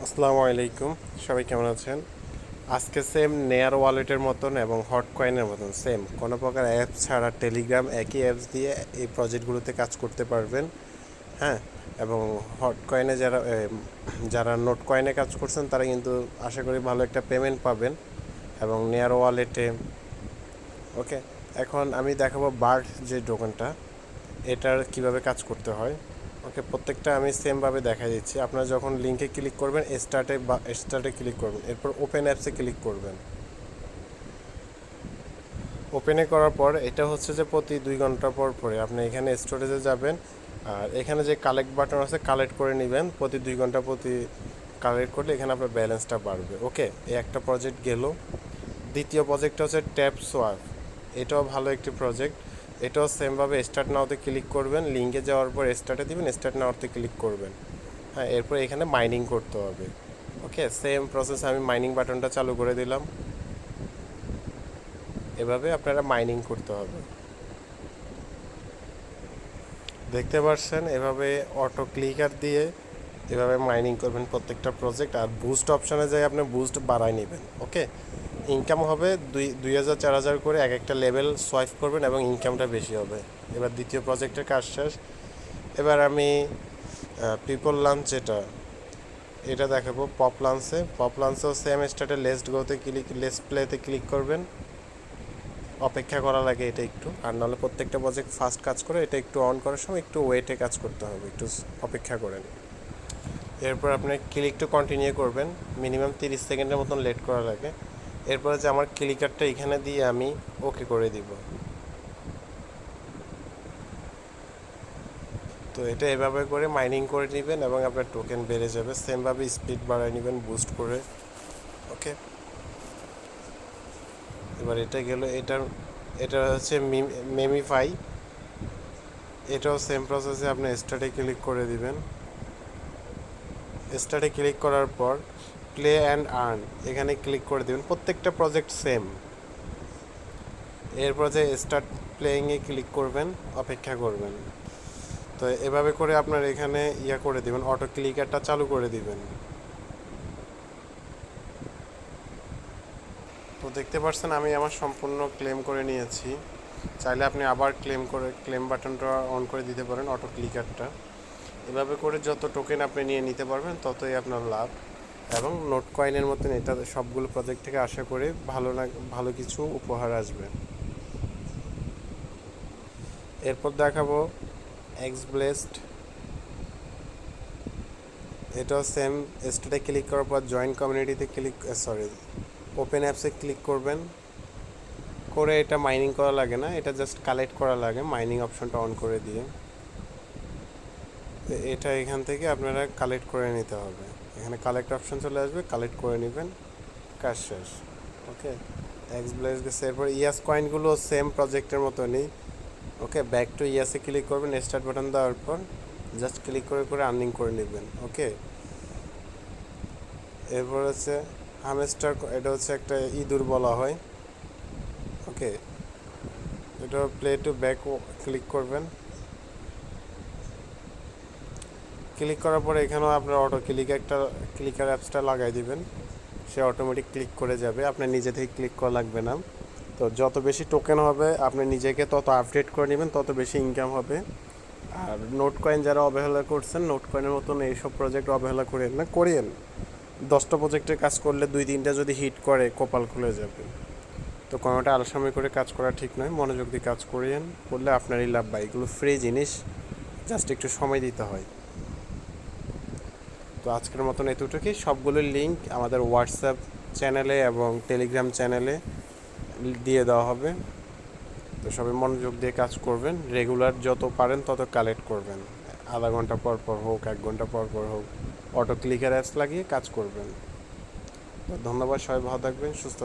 আসসালামু আলাইকুম। সবাই কেমন আছেন? আজকে সেম নেয়ার ওয়ালেটের মতন এবং হট কয়েনের মতন সেম কোনো প্রকার অ্যাপ ছাড়া টেলিগ্রাম একই অ্যাপস দিয়ে এই প্রজেক্টগুলোতে কাজ করতে পারবেন। হ্যাঁ, এবং হট কয়েনে যারা নোট কয়েনে কাজ করছেন তারা কিন্তু আশা করি ভালো একটা পেমেন্ট পাবেন এবং নেয়ার ওয়ালেটে। ওকে, এখন আমি দেখাবো বার্ড যে টোকেনটা, এটার কিভাবে কাজ করতে হয়। ওকে, প্রত্যেকটা আমি সেমভাবে দেখাই দিচ্ছি। আপনারা যখন লিঙ্কে ক্লিক করবেন স্টার্টে ক্লিক করবেন, এরপর ওপেন অ্যাপসে ক্লিক করবেন। ওপেনে করার পর এটা হচ্ছে যে প্রতি 2 ঘন্টা পর পরে আপনি এখানে স্টোরেজে যাবেন, আর এখানে যে কালেক্ট বাটন আছে কালেক্ট করে নেবেন। প্রতি 2 ঘন্টা কালেক্ট করলে এখানে আপনার ব্যালেন্সটা বাড়বে। ওকে, এই একটা প্রজেক্ট গেল। দ্বিতীয় প্রজেক্টটা হচ্ছে ট্যাপ সোয়াপ। এটাও ভালো একটি প্রজেক্ট। এটাও সেমভাবে স্টার্ট নাওতে ক্লিক করবেন, লিঙ্কে যাওয়ার পর স্টার্টে দিবেন, স্টার্ট নাওতে ক্লিক করবেন। হ্যাঁ, এরপর এখানে মাইনিং করতে হবে। ওকে, সেম প্রসেস আমি মাইনিং বাটনটা চালু করে দিলাম। এভাবে আপনারা মাইনিং করতে হবে। দেখতে পাচ্ছেন এভাবে অটো ক্লিকার দিয়ে এভাবে মাইনিং করবেন প্রত্যেকটা প্রজেক্ট। আর বুস্ট অপশানে যাই আপনি বুস্ট বাড়ায় নেবেন। ওকে, ইনকাম হবে 2,000 4,000 করে এক একটা লেভেল সোয়াইপ করবেন এবং ইনকামটা বেশি হবে। এবার দ্বিতীয় প্রজেক্টের কাজ শেষ। এবার আমি পিপল লাঞ্চ এটা দেখাবো। পপ লাঞ্চেও সেম স্টার্টে লেস্ট প্লেতে ক্লিক করবেন। অপেক্ষা করা লাগে এটা একটু, আর নাহলে প্রত্যেকটা প্রজেক্ট ফাস্ট কাজ করে। এটা একটু অন করার সময় একটু ওয়েটে কাজ করতে হবে, একটু অপেক্ষা করেন। এরপর আপনি ক্লিক টু কন্টিনিউ করবেন, মিনিমাম 30 সেকেন্ডের মতন লেট করা লাগে। এরপরে যে আমার ক্লিকারটা এখানে দিয়ে আমি ওকে করে দিব। তো এটা এভাবে করে মাইনিং করে নেবেন এবং আপনার টোকেন বেড়ে যাবে। সেমভাবে স্পিড বাড়ায় নেবেন বুস্ট করে। ওকে, এবার এটা গেল। এটা হচ্ছে মেমিফাই। এটাও সেম প্রসেসে আপনি স্টার্টে ক্লিক করে দিবেন। স্টার্টে ক্লিক করার পর প্লে অ্যান্ড আর্ন এখানে ক্লিক করে দেবেন। প্রত্যেকটা প্রজেক্ট সেম। এরপর যে স্টার্ট প্লেয়িংয়ে ক্লিক করবেন, অপেক্ষা করবেন। তো এভাবে করে আপনার এখানে করে দিবেন, অটো ক্লিকারটা চালু করে দিবেন। তো দেখতে পাচ্ছেন আমি আমার সম্পূর্ণ ক্লেম করে নিয়েছি। চাইলে আপনি আবার ক্লেম বাটনটা অন করে দিতে পারেন, অটো ক্লিকারটা। এভাবে করে যত টোকেন আপনি নিয়ে নিতে পারবেন ততই আপনার লাভ। এবং নোট কয়েনের মতন এটা সবগুলো প্রজেক্ট থেকে আশা করে ভালো কিছু উপহার আসবে। এরপর দেখাবো এক্স ব্লেসড। এটাও সেম স্টেটে ক্লিক করার পর জয়েন কমিউনিটিতে ওপেন অ্যাপসে ক্লিক করবেন। করে এটা মাইনিং করা লাগে না, এটা জাস্ট কালেক্ট করা লাগে মাইনিং অপশনটা অন করে দিয়ে। এটা এখান থেকে আপনারা কালেক্ট করে নিতে হবে। এখানে কালেক্ট অপশন চলে আসবে, কালেক্ট করে নেবেন, কাজ শেষ। ওকে, এক্স ব্লেস গেছে। এরপর ইয়াস কয়েনগুলো সেম প্রজেক্টের মতনই। ওকে, ব্যাক টু ইয়াসে ক্লিক করবেন, স্টার্ট বাটন দেওয়ার পর জাস্ট ক্লিক করে করে আর্নিং করে নেবেন। ওকে, এরপর হচ্ছে হামস্টার। এটা হচ্ছে একটা ইঁদুর বলা হয়। ওকে, এটা প্লে টু ব্যাক ক্লিক করবেন। ক্লিক করার পরে এখানেও আপনার অটো ক্লিকার অ্যাপসটা লাগাই দিবেন। সে অটোমেটিক ক্লিক করে যাবে, আপনার নিজে থেকে ক্লিক করা লাগবে না। তো যত বেশি টোকেন হবে আপনি নিজেকে তত আপডেট করে নেবেন, তত বেশি ইনকাম হবে। আর নোট কয়েন যারা অবহেলা করছেন, নোট কয়েনের মতন এইসব প্রজেক্ট অবহেলা করেন না, করিয়েন। 10টা প্রজেক্টের কাজ করলে 2-3টা যদি হিট করে কপাল খুলে যাবে। তো কোনোটা আলসামি করে কাজ করা ঠিক নয়, মনোযোগ দিয়ে কাজ করিয়েন, করলে আপনারই লাভ। বা এগুলো ফ্রি জিনিস, জাস্ট একটু সময় দিতে হয়। তো আজকের মতন এতটুকুই। সবগুলোর লিঙ্ক আমাদের হোয়াটসঅ্যাপ চ্যানেলে এবং টেলিগ্রাম চ্যানেলে দিয়ে দেওয়া হবে। তো সবাই মনোযোগ দিয়ে কাজ করবেন, রেগুলার যত পারেন তত কালেক্ট করবেন। আধা ঘন্টা পর পর হোক, 1 ঘন্টা পর পর হোক, অটো ক্লিকার অ্যাপস লাগিয়ে কাজ করবেন। তো ধন্যবাদ, সবাই ভালো থাকবেন, সুস্থ